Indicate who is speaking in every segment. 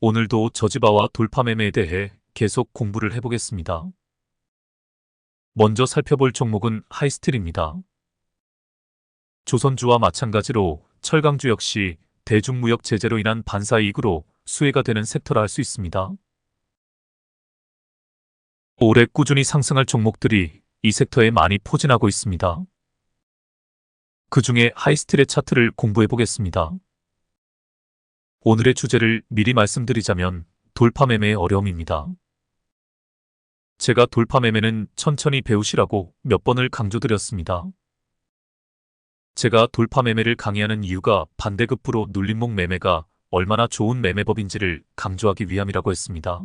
Speaker 1: 오늘도 저지바와 돌파 매매에 대해 계속 공부를 해보겠습니다. 먼저 살펴볼 종목은 하이스틸입니다. 조선주와 마찬가지로 철강주 역시 대중무역 제재로 인한 반사이익으로 수혜가 되는 섹터라 할 수 있습니다. 올해 꾸준히 상승할 종목들이 이 섹터에 많이 포진하고 있습니다. 그 중에 하이스틸의 차트를 공부해 보겠습니다. 오늘의 주제를 미리 말씀드리자면 돌파 매매의 어려움입니다. 제가 돌파 매매는 천천히 배우시라고 몇 번을 강조드렸습니다. 제가 돌파 매매를 강의하는 이유가 반대급부로 눌림목 매매가 얼마나 좋은 매매법인지를 강조하기 위함이라고 했습니다.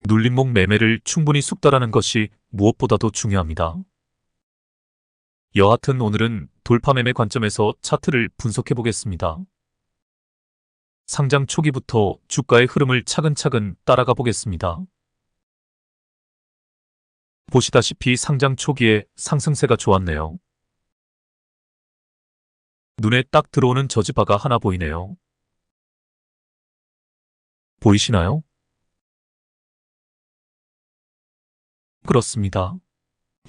Speaker 1: 눌림목 매매를 충분히 숙달하는 것이 무엇보다도 중요합니다. 여하튼 오늘은 돌파 매매 관점에서 차트를 분석해 보겠습니다. 상장 초기부터 주가의 흐름을 차근차근 따라가 보겠습니다. 보시다시피 상장 초기에 상승세가 좋았네요. 눈에 딱 들어오는 저지바가 하나 보이네요. 보이시나요? 그렇습니다.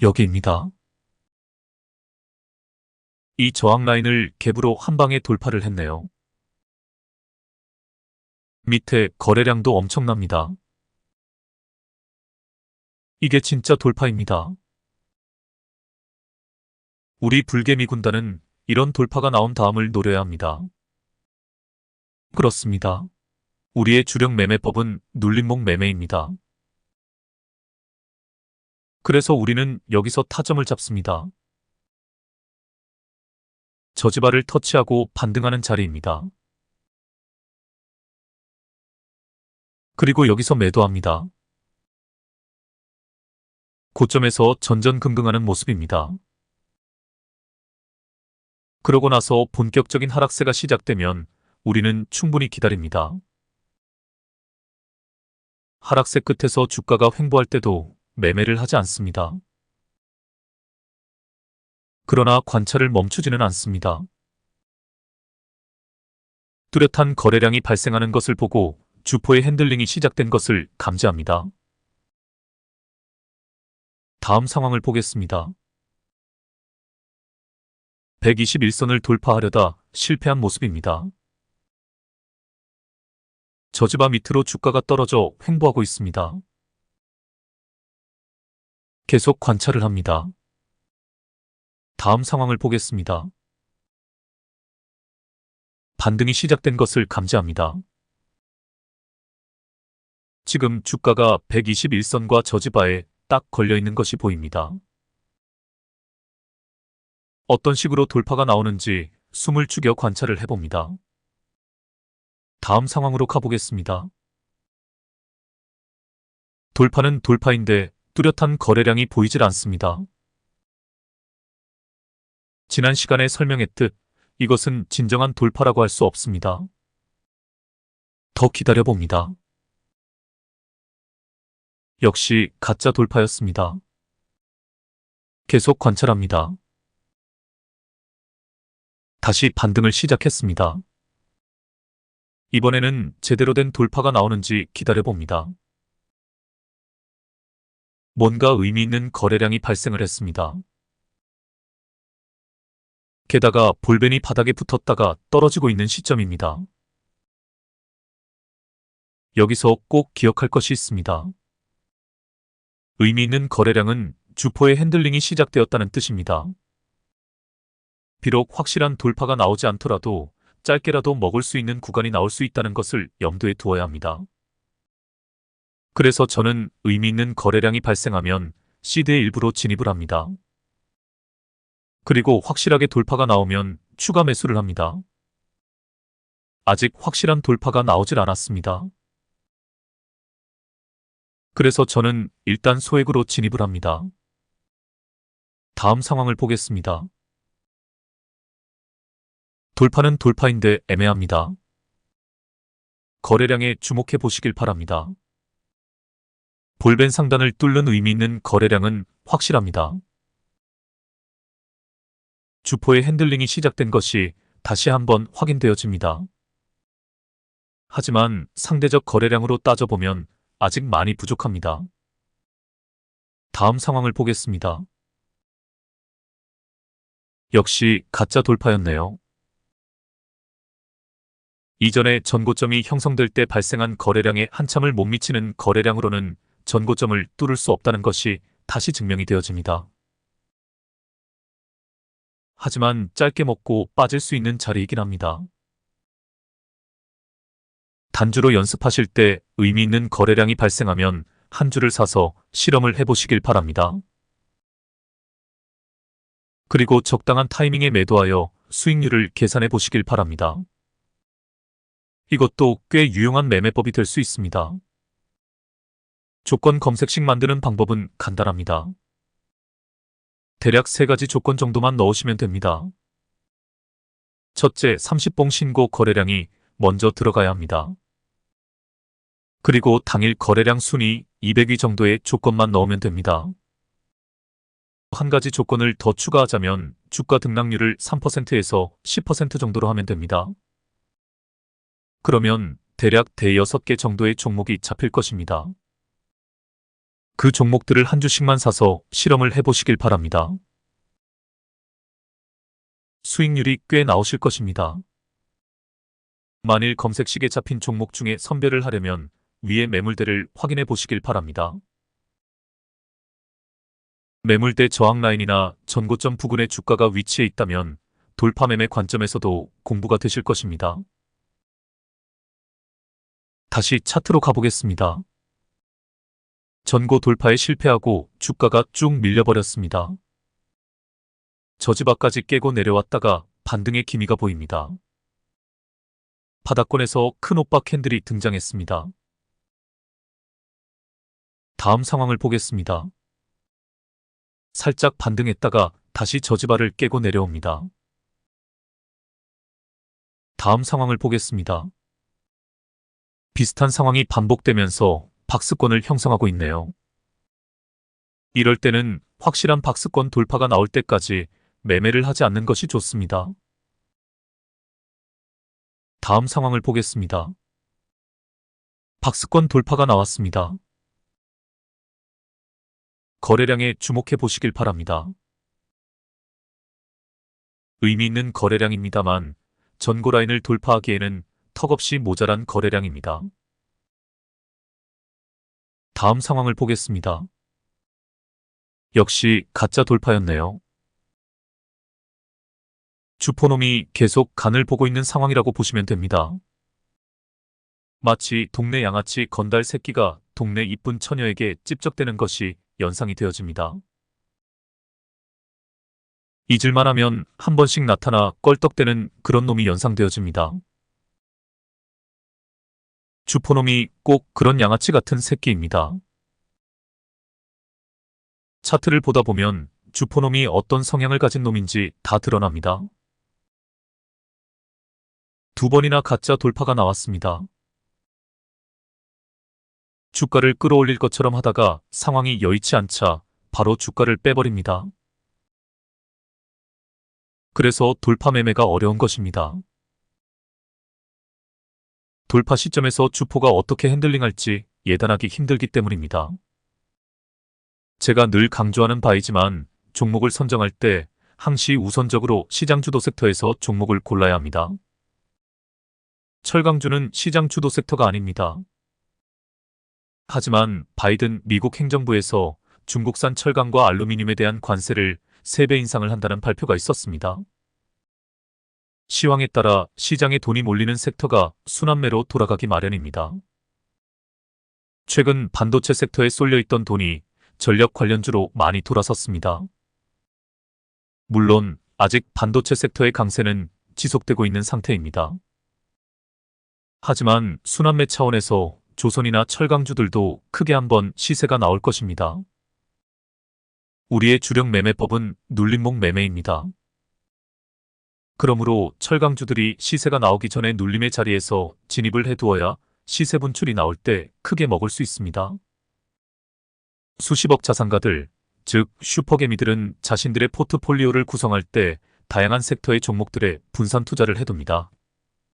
Speaker 1: 여기입니다. 이 저항 라인을 갭으로 한 방에 돌파를 했네요. 밑에 거래량도 엄청납니다. 이게 진짜 돌파입니다. 우리 불개미 군단은 이런 돌파가 나온 다음을 노려야 합니다. 그렇습니다. 우리의 주력 매매법은 눌림목 매매입니다. 그래서 우리는 여기서 타점을 잡습니다. 저지바를 터치하고 반등하는 자리입니다. 그리고 여기서 매도합니다. 고점에서 전전긍긍하는 모습입니다. 그러고 나서 본격적인 하락세가 시작되면 우리는 충분히 기다립니다. 하락세 끝에서 주가가 횡보할 때도 매매를 하지 않습니다. 그러나 관찰을 멈추지는 않습니다. 뚜렷한 거래량이 발생하는 것을 보고 주포의 핸들링이 시작된 것을 감지합니다. 다음 상황을 보겠습니다. 121선을 돌파하려다 실패한 모습입니다. 저지바 밑으로 주가가 떨어져 횡보하고 있습니다. 계속 관찰을 합니다. 다음 상황을 보겠습니다. 반등이 시작된 것을 감지합니다. 지금 주가가 121선과 저지바에 딱 걸려있는 것이 보입니다. 어떤 식으로 돌파가 나오는지 숨을 죽여 관찰을 해봅니다. 다음 상황으로 가보겠습니다. 돌파는 돌파인데 뚜렷한 거래량이 보이질 않습니다. 지난 시간에 설명했듯 이것은 진정한 돌파라고 할 수 없습니다. 더 기다려봅니다. 역시 가짜 돌파였습니다. 계속 관찰합니다. 다시 반등을 시작했습니다. 이번에는 제대로 된 돌파가 나오는지 기다려봅니다. 뭔가 의미 있는 거래량이 발생을 했습니다. 게다가 볼벤이 바닥에 붙었다가 떨어지고 있는 시점입니다. 여기서 꼭 기억할 것이 있습니다. 의미 있는 거래량은 주포의 핸들링이 시작되었다는 뜻입니다. 비록 확실한 돌파가 나오지 않더라도 짧게라도 먹을 수 있는 구간이 나올 수 있다는 것을 염두에 두어야 합니다. 그래서 저는 의미 있는 거래량이 발생하면 시드의 일부로 진입을 합니다. 그리고 확실하게 돌파가 나오면 추가 매수를 합니다. 아직 확실한 돌파가 나오질 않았습니다. 그래서 저는 일단 소액으로 진입을 합니다. 다음 상황을 보겠습니다. 돌파는 돌파인데 애매합니다. 거래량에 주목해 보시길 바랍니다. 볼벤 상단을 뚫는 의미 있는 거래량은 확실합니다. 주포의 핸들링이 시작된 것이 다시 한번 확인되어집니다. 하지만 상대적 거래량으로 따져보면 아직 많이 부족합니다. 다음 상황을 보겠습니다. 역시 가짜 돌파였네요. 이전에 전고점이 형성될 때 발생한 거래량에 한참을 못 미치는 거래량으로는 전고점을 뚫을 수 없다는 것이 다시 증명이 되어집니다. 하지만 짧게 먹고 빠질 수 있는 자리이긴 합니다. 단주로 연습하실 때 의미 있는 거래량이 발생하면 한 주를 사서 실험을 해보시길 바랍니다. 그리고 적당한 타이밍에 매도하여 수익률을 계산해 보시길 바랍니다. 이것도 꽤 유용한 매매법이 될 수 있습니다. 조건 검색식 만드는 방법은 간단합니다. 대략 3가지 조건 정도만 넣으시면 됩니다. 첫째, 30봉 신고 거래량이 먼저 들어가야 합니다. 그리고 당일 거래량 순위 200위 정도의 조건만 넣으면 됩니다. 한 가지 조건을 더 추가하자면 주가 등락률을 3%에서 10% 정도로 하면 됩니다. 그러면 대략 대6개 정도의 종목이 잡힐 것입니다. 그 종목들을 한 주씩만 사서 실험을 해보시길 바랍니다. 수익률이 꽤 나오실 것입니다. 만일 검색식에 잡힌 종목 중에 선별을 하려면 위의 매물대를 확인해 보시길 바랍니다. 매물대 저항 라인이나 전고점 부근에 주가가 위치해 있다면 돌파 매매 관점에서도 공부가 되실 것입니다. 다시 차트로 가보겠습니다. 전고 돌파에 실패하고 주가가 쭉 밀려버렸습니다. 저지바까지 깨고 내려왔다가 반등의 기미가 보입니다. 바닥권에서 큰 오빠 캔들이 등장했습니다. 다음 상황을 보겠습니다. 살짝 반등했다가 다시 저지바를 깨고 내려옵니다. 다음 상황을 보겠습니다. 비슷한 상황이 반복되면서 박스권을 형성하고 있네요. 이럴 때는 확실한 박스권 돌파가 나올 때까지 매매를 하지 않는 것이 좋습니다. 다음 상황을 보겠습니다. 박스권 돌파가 나왔습니다. 거래량에 주목해 보시길 바랍니다. 의미 있는 거래량입니다만 전고 라인을 돌파하기에는 턱없이 모자란 거래량입니다. 다음 상황을 보겠습니다. 역시 가짜 돌파였네요. 주포놈이 계속 간을 보고 있는 상황이라고 보시면 됩니다. 마치 동네 양아치 건달 새끼가 동네 이쁜 처녀에게 찝적대는 것이 연상이 되어집니다. 잊을만 하면 한 번씩 나타나 껄떡대는 그런 놈이 연상되어집니다. 주포놈이 꼭 그런 양아치 같은 새끼입니다. 차트를 보다 보면 주포놈이 어떤 성향을 가진 놈인지 다 드러납니다. 2번이나 가짜 돌파가 나왔습니다. 주가를 끌어올릴 것처럼 하다가 상황이 여의치 않자 바로 주가를 빼버립니다. 그래서 돌파 매매가 어려운 것입니다. 돌파 시점에서 주포가 어떻게 핸들링할지 예단하기 힘들기 때문입니다. 제가 늘 강조하는 바이지만 종목을 선정할 때 항시 우선적으로 시장 주도 섹터에서 종목을 골라야 합니다. 철강주는 시장 주도 섹터가 아닙니다. 하지만 바이든 미국 행정부에서 중국산 철강과 알루미늄에 대한 관세를 3배 인상을 한다는 발표가 있었습니다. 시황에 따라 시장에 돈이 몰리는 섹터가 순환매로 돌아가기 마련입니다. 최근 반도체 섹터에 쏠려있던 돈이 전력 관련주로 많이 돌아섰습니다. 물론 아직 반도체 섹터의 강세는 지속되고 있는 상태입니다. 하지만 순환매 차원에서 조선이나 철강주들도 크게 한번 시세가 나올 것입니다. 우리의 주력 매매법은 눌림목 매매입니다. 그러므로 철강주들이 시세가 나오기 전에 눌림의 자리에서 진입을 해두어야 시세 분출이 나올 때 크게 먹을 수 있습니다. 수십억 자산가들, 즉 슈퍼개미들은 자신들의 포트폴리오를 구성할 때 다양한 섹터의 종목들에 분산 투자를 해둡니다.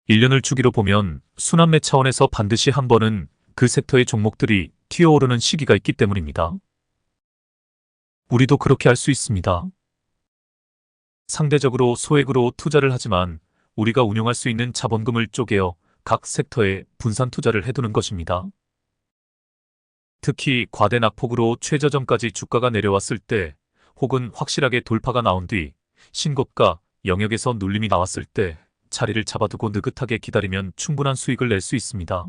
Speaker 1: 1년을 주기로 보면 순환매 차원에서 반드시 한 번은 그 섹터의 종목들이 튀어오르는 시기가 있기 때문입니다. 우리도 그렇게 할 수 있습니다. 상대적으로 소액으로 투자를 하지만 우리가 운용할 수 있는 자본금을 쪼개어 각 섹터에 분산 투자를 해두는 것입니다. 특히 과대 낙폭으로 최저점까지 주가가 내려왔을 때 혹은 확실하게 돌파가 나온 뒤 신고가 영역에서 눌림이 나왔을 때 자리를 잡아두고 느긋하게 기다리면 충분한 수익을 낼 수 있습니다.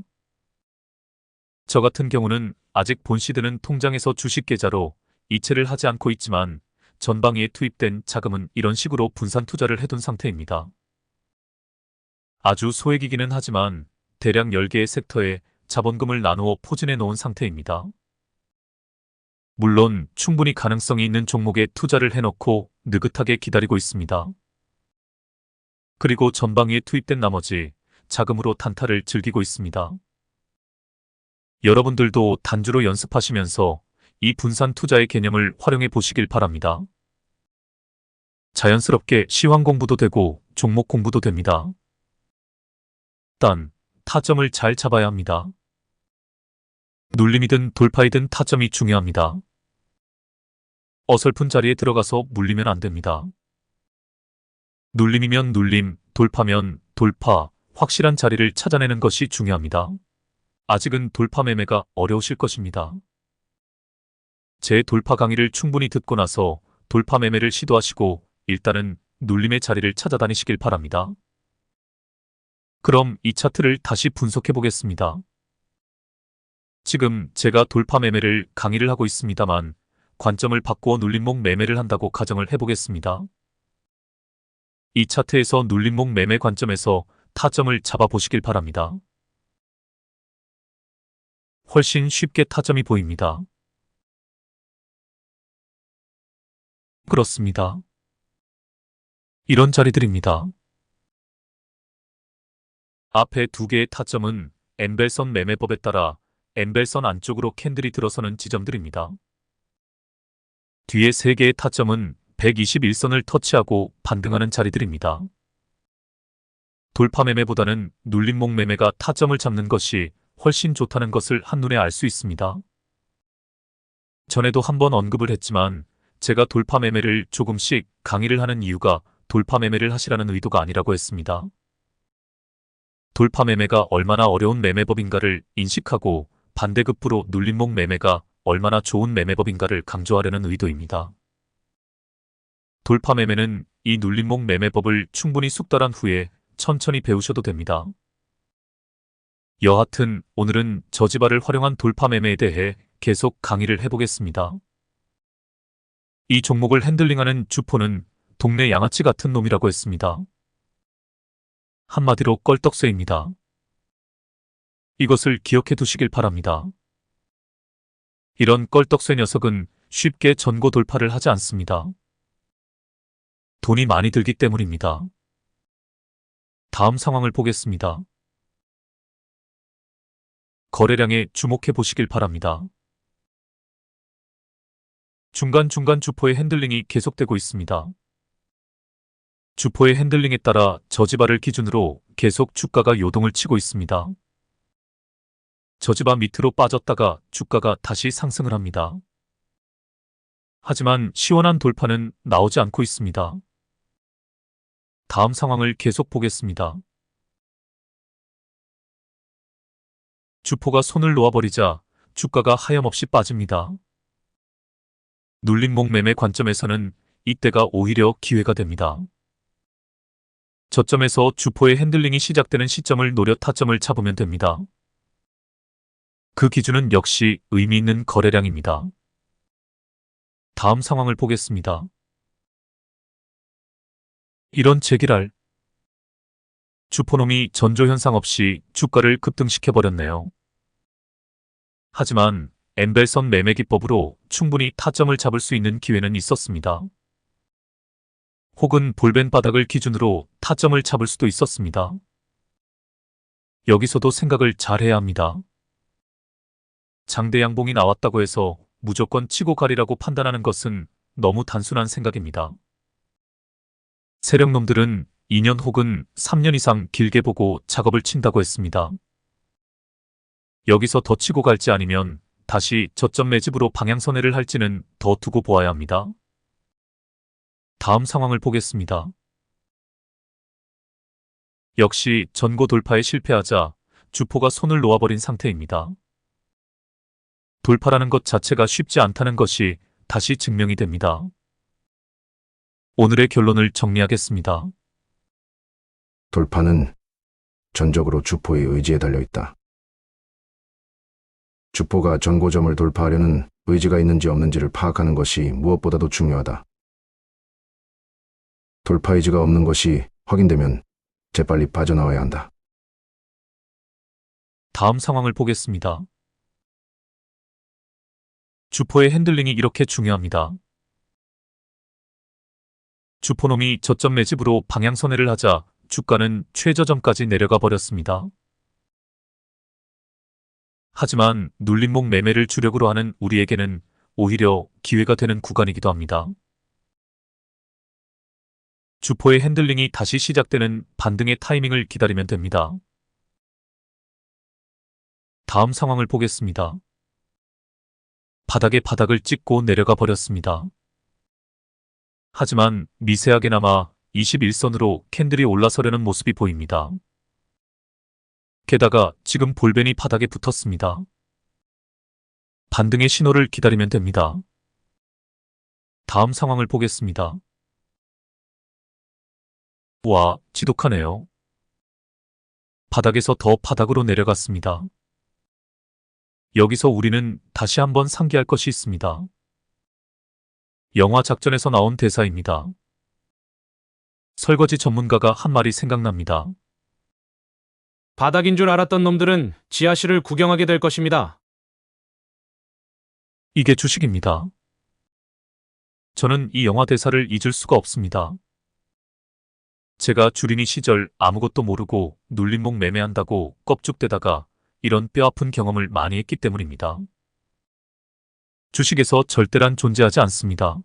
Speaker 1: 저 같은 경우는 아직 본시드는 통장에서 주식 계좌로 이체를 하지 않고 있지만 전방위에 투입된 자금은 이런 식으로 분산 투자를 해둔 상태입니다. 아주 소액이기는 하지만 대략 10개의 섹터에 자본금을 나누어 포진해 놓은 상태입니다. 물론 충분히 가능성이 있는 종목에 투자를 해놓고 느긋하게 기다리고 있습니다. 그리고 전방위에 투입된 나머지 자금으로 단타를 즐기고 있습니다. 여러분들도 단주로 연습하시면서 이 분산 투자의 개념을 활용해 보시길 바랍니다. 자연스럽게 시황 공부도 되고 종목 공부도 됩니다. 단, 타점을 잘 잡아야 합니다. 눌림이든 돌파이든 타점이 중요합니다. 어설픈 자리에 들어가서 물리면 안 됩니다. 눌림이면 눌림, 돌파면 돌파, 확실한 자리를 찾아내는 것이 중요합니다. 아직은 돌파 매매가 어려우실 것입니다. 제 돌파 강의를 충분히 듣고 나서 돌파 매매를 시도하시고 일단은 눌림의 자리를 찾아다니시길 바랍니다. 그럼 이 차트를 다시 분석해 보겠습니다. 지금 제가 돌파 매매를 강의를 하고 있습니다만 관점을 바꾸어 눌림목 매매를 한다고 가정을 해보겠습니다. 이 차트에서 눌림목 매매 관점에서 타점을 잡아보시길 바랍니다. 훨씬 쉽게 타점이 보입니다. 그렇습니다. 이런 자리들입니다. 앞에 두 개의 타점은 엠벨선 매매법에 따라 엠벨선 안쪽으로 캔들이 들어서는 지점들입니다. 뒤에 세 개의 타점은 121선을 터치하고 반등하는 자리들입니다. 돌파 매매보다는 눌림목 매매가 타점을 잡는 것이 훨씬 좋다는 것을 한눈에 알 수 있습니다. 전에도 한번 언급을 했지만 제가 돌파 매매를 조금씩 강의를 하는 이유가 돌파 매매를 하시라는 의도가 아니라고 했습니다. 돌파 매매가 얼마나 어려운 매매법인가를 인식하고 반대급부로 눌림목 매매가 얼마나 좋은 매매법인가를 강조하려는 의도입니다. 돌파 매매는 이 눌림목 매매법을 충분히 숙달한 후에 천천히 배우셔도 됩니다. 여하튼 오늘은 저지발을 활용한 돌파 매매에 대해 계속 강의를 해보겠습니다. 이 종목을 핸들링하는 주포는 동네 양아치 같은 놈이라고 했습니다. 한마디로 껄떡쇠입니다. 이것을 기억해 두시길 바랍니다. 이런 껄떡쇠 녀석은 쉽게 전고 돌파를 하지 않습니다. 돈이 많이 들기 때문입니다. 다음 상황을 보겠습니다. 거래량에 주목해 보시길 바랍니다. 중간중간 주포의 핸들링이 계속되고 있습니다. 주포의 핸들링에 따라 저지발을 기준으로 계속 주가가 요동을 치고 있습니다. 저지바 밑으로 빠졌다가 주가가 다시 상승을 합니다. 하지만 시원한 돌파는 나오지 않고 있습니다. 다음 상황을 계속 보겠습니다. 주포가 손을 놓아버리자 주가가 하염없이 빠집니다. 눌림목 매매 관점에서는 이때가 오히려 기회가 됩니다. 저점에서 주포의 핸들링이 시작되는 시점을 노려 타점을 잡으면 됩니다. 그 기준은 역시 의미 있는 거래량입니다. 다음 상황을 보겠습니다. 이런 제기랄. 주포놈이 전조현상 없이 주가를 급등시켜버렸네요. 하지만 엠벨선 매매 기법으로 충분히 타점을 잡을 수 있는 기회는 있었습니다. 혹은 볼벤 바닥을 기준으로 타점을 잡을 수도 있었습니다. 여기서도 생각을 잘 해야 합니다. 장대 양봉이 나왔다고 해서 무조건 치고 가리라고 판단하는 것은 너무 단순한 생각입니다. 세력놈들은 2년 혹은 3년 이상 길게 보고 작업을 친다고 했습니다. 여기서 더 치고 갈지 아니면 다시 저점 매집으로 방향선회를 할지는 더 두고 보아야 합니다. 다음 상황을 보겠습니다. 역시 전고 돌파에 실패하자 주포가 손을 놓아버린 상태입니다. 돌파라는 것 자체가 쉽지 않다는 것이 다시 증명이 됩니다. 오늘의 결론을 정리하겠습니다.
Speaker 2: 돌파는 전적으로 주포의 의지에 달려있다. 주포가 전고점을 돌파하려는 의지가 있는지 없는지를 파악하는 것이 무엇보다도 중요하다. 돌파 의지가 없는 것이 확인되면 재빨리 빠져나와야 한다.
Speaker 1: 다음 상황을 보겠습니다. 주포의 핸들링이 이렇게 중요합니다. 주포놈이 저점 매집으로 방향선회를 하자 주가는 최저점까지 내려가 버렸습니다. 하지만 눌림목 매매를 주력으로 하는 우리에게는 오히려 기회가 되는 구간이기도 합니다. 주포의 핸들링이 다시 시작되는 반등의 타이밍을 기다리면 됩니다. 다음 상황을 보겠습니다. 바닥에 바닥을 찍고 내려가 버렸습니다. 하지만 미세하게나마 21선으로 캔들이 올라서려는 모습이 보입니다. 게다가 지금 볼벤이 바닥에 붙었습니다. 반등의 신호를 기다리면 됩니다. 다음 상황을 보겠습니다. 와, 지독하네요. 바닥에서 더 바닥으로 내려갔습니다. 여기서 우리는 다시 한번 상기할 것이 있습니다. 영화 작전에서 나온 대사입니다. 설거지 전문가가 한 말이 생각납니다.
Speaker 3: 바닥인 줄 알았던 놈들은 지하실을 구경하게 될 것입니다.
Speaker 1: 이게 주식입니다. 저는 이 영화 대사를 잊을 수가 없습니다. 제가 주린이 시절 아무것도 모르고 눌림목 매매한다고 껍죽대다가 이런 뼈아픈 경험을 많이 했기 때문입니다. 주식에서 절대란 존재하지 않습니다.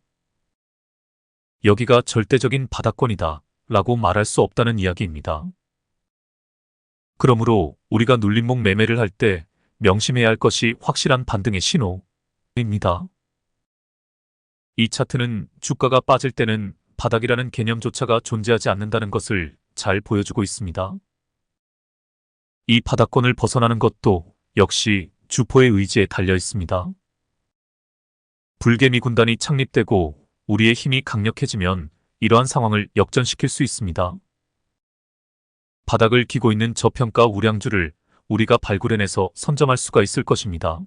Speaker 1: 여기가 절대적인 바닥권이다 라고 말할 수 없다는 이야기입니다. 그러므로 우리가 눌림목 매매를 할 때 명심해야 할 것이 확실한 반등의 신호입니다. 이 차트는 주가가 빠질 때는 바닥이라는 개념조차가 존재하지 않는다는 것을 잘 보여주고 있습니다. 이 바닥권을 벗어나는 것도 역시 주포의 의지에 달려 있습니다. 불개미 군단이 창립되고 우리의 힘이 강력해지면 이러한 상황을 역전시킬 수 있습니다. 바닥을 기고 있는 저평가 우량주를 우리가 발굴해내서 선점할 수가 있을 것입니다.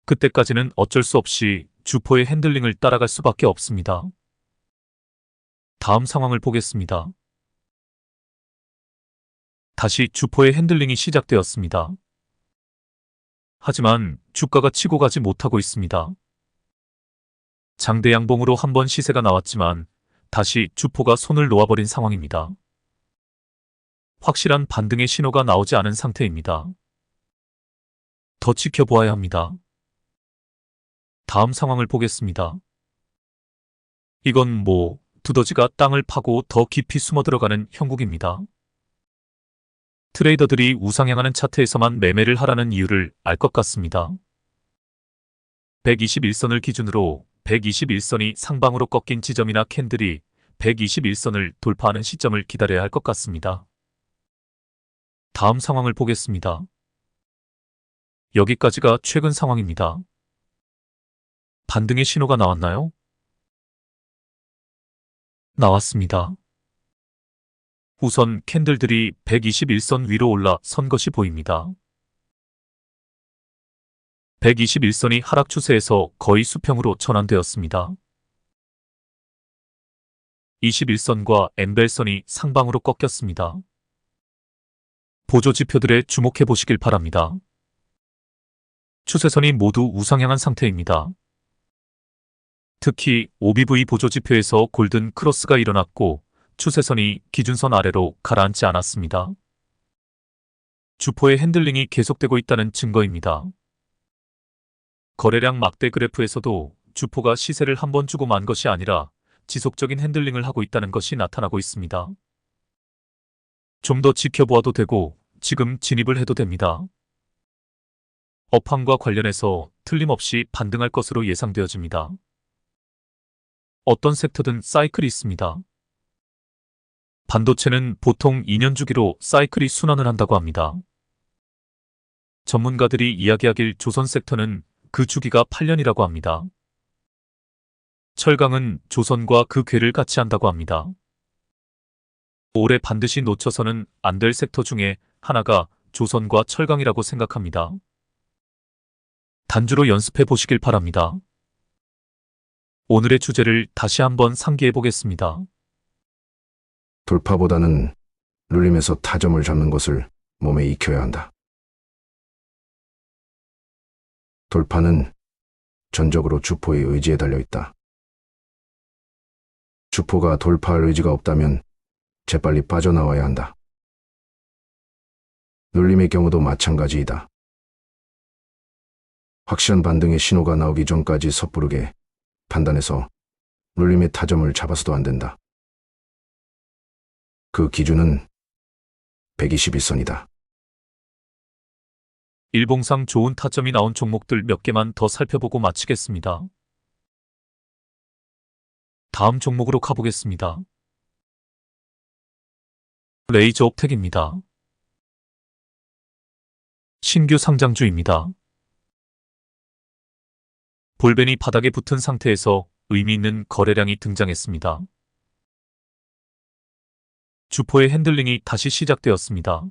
Speaker 1: 그때까지는 어쩔 수 없이 주포의 핸들링을 따라갈 수밖에 없습니다. 다음 상황을 보겠습니다. 다시 주포의 핸들링이 시작되었습니다. 하지만 주가가 치고 가지 못하고 있습니다. 장대 양봉으로 한번 시세가 나왔지만 다시 주포가 손을 놓아버린 상황입니다. 확실한 반등의 신호가 나오지 않은 상태입니다. 더 지켜보아야 합니다. 다음 상황을 보겠습니다. 이건 두더지가 땅을 파고 더 깊이 숨어 들어가는 형국입니다. 트레이더들이 우상향하는 차트에서만 매매를 하라는 이유를 알 것 같습니다. 121선을 기준으로 121선이 상방으로 꺾인 지점이나 캔들이 121선을 돌파하는 시점을 기다려야 할 것 같습니다. 다음 상황을 보겠습니다. 여기까지가 최근 상황입니다. 반등의 신호가 나왔나요? 나왔습니다. 우선 캔들들이 121선 위로 올라 선 것이 보입니다. 121선이 하락 추세에서 거의 수평으로 전환되었습니다. 21선과 엠벨선이 상방으로 꺾였습니다. 보조 지표들에 주목해 보시길 바랍니다. 추세선이 모두 우상향한 상태입니다. 특히 OBV 보조 지표에서 골든 크로스가 일어났고 추세선이 기준선 아래로 가라앉지 않았습니다. 주포의 핸들링이 계속되고 있다는 증거입니다. 거래량 막대 그래프에서도 주포가 시세를 한번 주고 만 것이 아니라 지속적인 핸들링을 하고 있다는 것이 나타나고 있습니다. 좀 더 지켜보아도 되고 지금 진입을 해도 됩니다. 업황과 관련해서 틀림없이 반등할 것으로 예상되어집니다. 어떤 섹터든 사이클이 있습니다. 반도체는 보통 2년 주기로 사이클이 순환을 한다고 합니다. 전문가들이 이야기하길 조선 섹터는 그 주기가 8년이라고 합니다. 철강은 조선과 그 궤를 같이 한다고 합니다. 올해 반드시 놓쳐서는 안 될 섹터 중에 하나가 조선과 철강이라고 생각합니다. 단주로 연습해 보시길 바랍니다. 오늘의 주제를 다시 한번 상기해 보겠습니다.
Speaker 2: 돌파보다는 눌림에서 타점을 잡는 것을 몸에 익혀야 한다. 돌파는 전적으로 주포의 의지에 달려있다. 주포가 돌파할 의지가 없다면 재빨리 빠져나와야 한다. 눌림의 경우도 마찬가지이다. 확실한 반등의 신호가 나오기 전까지 섣부르게 판단해서 눌림의 타점을 잡아서도 안 된다. 그 기준은 121선이다.
Speaker 1: 일봉상 좋은 타점이 나온 종목들 몇 개만 더 살펴보고 마치겠습니다. 다음 종목으로 가보겠습니다. 레이저 옵텍입니다. 신규 상장주입니다. 볼벤이 바닥에 붙은 상태에서 의미 있는 거래량이 등장했습니다. 주포의 핸들링이 다시 시작되었습니다.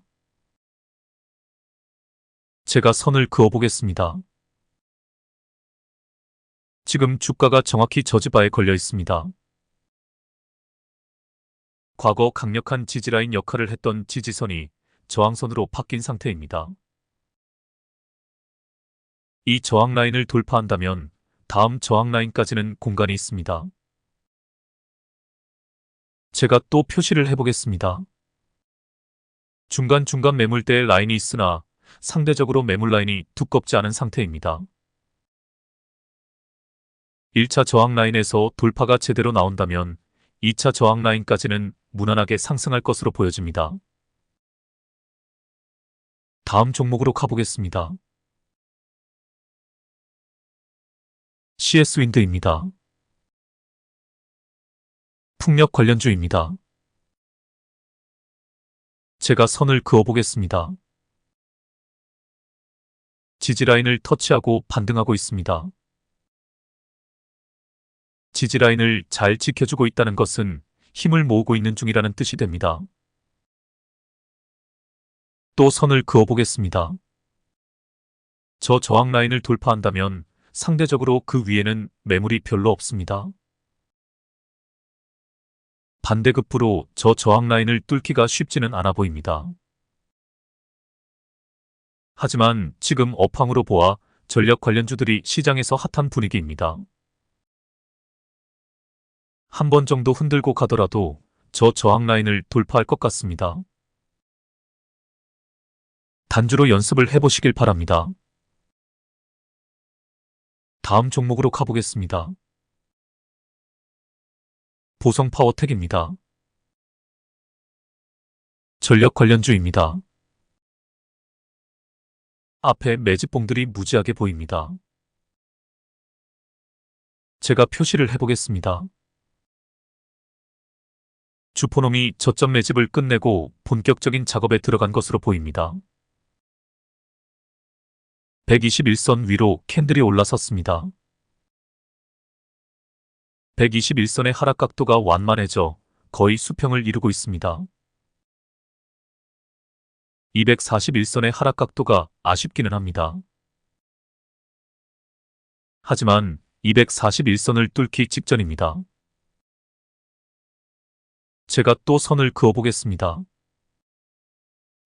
Speaker 1: 제가 선을 그어보겠습니다. 지금 주가가 정확히 저지바에 걸려 있습니다. 과거 강력한 지지라인 역할을 했던 지지선이 저항선으로 바뀐 상태입니다. 이 저항라인을 돌파한다면 다음 저항라인까지는 공간이 있습니다. 제가 또 표시를 해보겠습니다. 중간중간 매물대의 라인이 있으나 상대적으로 매물 라인이 두껍지 않은 상태입니다. 1차 저항라인에서 돌파가 제대로 나온다면 2차 저항라인까지는 무난하게 상승할 것으로 보여집니다. 다음 종목으로 가보겠습니다. CS윈드입니다. 풍력 관련주입니다. 제가 선을 그어보겠습니다. 지지라인을 터치하고 반등하고 있습니다. 지지라인을 잘 지켜주고 있다는 것은 힘을 모으고 있는 중이라는 뜻이 됩니다. 또 선을 그어보겠습니다. 저 저항라인을 돌파한다면 상대적으로 그 위에는 매물이 별로 없습니다. 반대급부로 저 저항라인을 뚫기가 쉽지는 않아 보입니다. 하지만 지금 업황으로 보아 전력 관련주들이 시장에서 핫한 분위기입니다. 한 번 정도 흔들고 가더라도 저 저항라인을 돌파할 것 같습니다. 단주로 연습을 해보시길 바랍니다. 다음 종목으로 가보겠습니다. 보성파워텍입니다. 전력 관련주입니다. 앞에 매집봉들이 무지하게 보입니다. 제가 표시를 해보겠습니다. 주포놈이 저점 매집을 끝내고 본격적인 작업에 들어간 것으로 보입니다. 121선 위로 캔들이 올라섰습니다. 121선의 하락 각도가 완만해져 거의 수평을 이루고 있습니다. 241선의 하락 각도가 아쉽기는 합니다. 하지만 241선을 뚫기 직전입니다. 제가 또 선을 그어보겠습니다.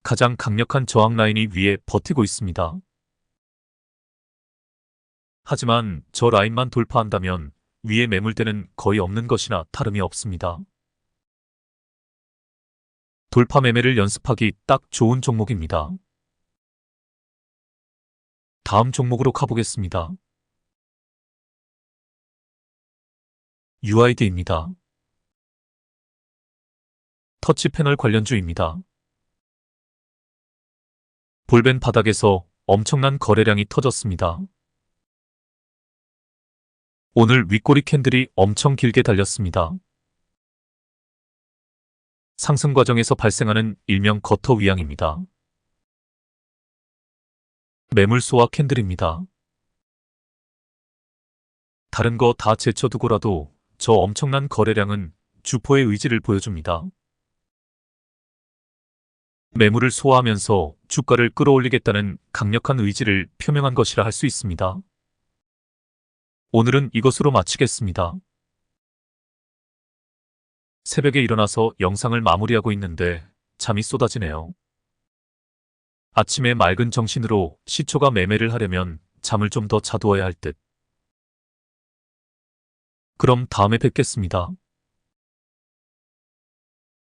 Speaker 1: 가장 강력한 저항 라인이 위에 버티고 있습니다. 하지만 저 라인만 돌파한다면 위에 매물대는 거의 없는 것이나 다름이 없습니다. 돌파 매매를 연습하기 딱 좋은 종목입니다. 다음 종목으로 가보겠습니다. UID입니다. 터치 패널 관련주입니다. 볼벤 바닥에서 엄청난 거래량이 터졌습니다. 오늘 윗꼬리 캔들이 엄청 길게 달렸습니다. 상승 과정에서 발생하는 일명 거터 위양입니다. 매물 소화 캔들입니다. 다른 거 다 제쳐두고라도 저 엄청난 거래량은 주포의 의지를 보여줍니다. 매물을 소화하면서 주가를 끌어올리겠다는 강력한 의지를 표명한 것이라 할 수 있습니다. 오늘은 이것으로 마치겠습니다. 새벽에 일어나서 영상을 마무리하고 있는데 잠이 쏟아지네요. 아침에 맑은 정신으로 시초가 매매를 하려면 잠을 좀 더 자두어야 할 듯. 그럼 다음에 뵙겠습니다.